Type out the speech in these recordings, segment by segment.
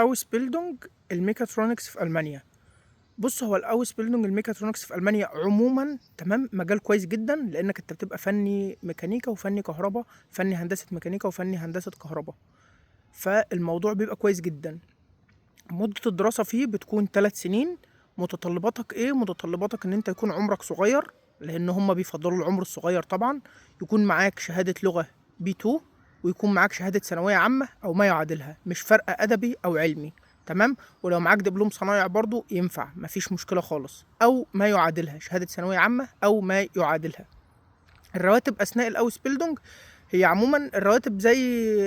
Ausbildung الميكاترونكس في ألمانيا. بُص، هو الAusbildung الميكاترونكس في ألمانيا عمومًا تمام، مجال كويس جدًا، لإنّك أنت بتبقى فني ميكانيكا وفني كهربا، فني هندسة ميكانيكا وفني هندسة كهربا، فالموضوع بيبقى كويس جدًا. مدة الدراسة فيه بتكون 3 سنين. متطلباتك إيه؟ متطلباتك إن أنت يكون عمرك صغير، لإن هم بيفضّلوا العمر الصغير طبعًا، يكون معاك شهادة لغة B2 ويكون معاك شهادة ثانوية عامة أو ما يعادلها، مش فارقة أدبي أو علمي، تمام؟ ولو معاك دبلوم صنايع برضه ينفع، ما فيش مشكلة خالص، أو ما يعادلها، شهادة ثانوية عامة أو ما يعادلها. الرواتب أثناء الأوسبيلدونج هي عمومًا الرواتب زي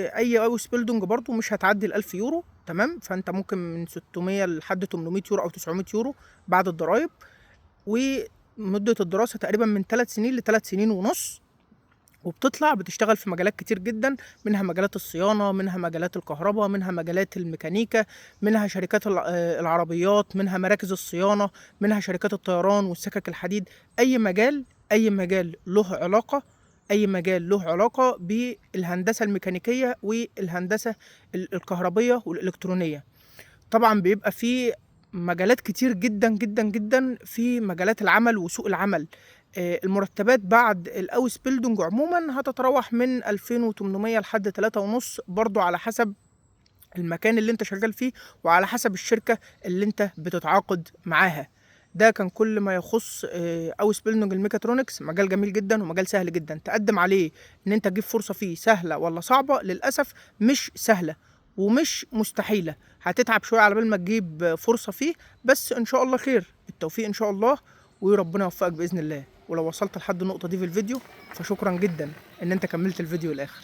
أي أوسبيلدونج برضه مش هتعدّي ال1000€، تمام، فأنت ممكن من 600 لحد 800€ أو 900€ بعد الضرايب. ومدة الدراسة تقريبًا من 3 سنين ل3 سنين ونُص، وبتطلع بتشتغل في مجالات كتير جدًا، منها مجالات الصيانة، منها مجالات الكهربا، منها مجالات الميكانيكا، منها شركات العربيات، منها مراكز الصيانة، منها شركات الطيران والسكك الحديد. أي مجال له علاقة بالهندسة الميكانيكية والهندسة الكهربية والإلكترونية. طبعًا بيبقى في مجالات كتير جدًا، جدًا، جدًا في مجالات العمل وسوق العمل. المرتبات بعد الأوسبيلدونج عمومًا هتتراوح من 2800 لحد 3.5، برضه على حسب المكان اللي أنت شغال فيه، وعلى حسب الشركة اللي أنت بتتعاقد معاها. ده كان كل ما يخص أوسبيلدونج الميكاترونكس. مجال جميل جدًا ومجال سهل جدًا، تقدّم عليه إن أنت تجيب فرصة فيه سهلة والّا صعبة؟ للأسف مش سهلة ومش مستحيلة، هتتعب شوية على بال ما تجيب فرصة فيه، بس إن شاء الله خير، التوفيق إن شاء الله، وربنا يوفقك بإذن الله. ولو وصلت لحد النقطة دي في الفيديو فشكرًا جدًا إن أنت كمّلت الفيديو للآخر.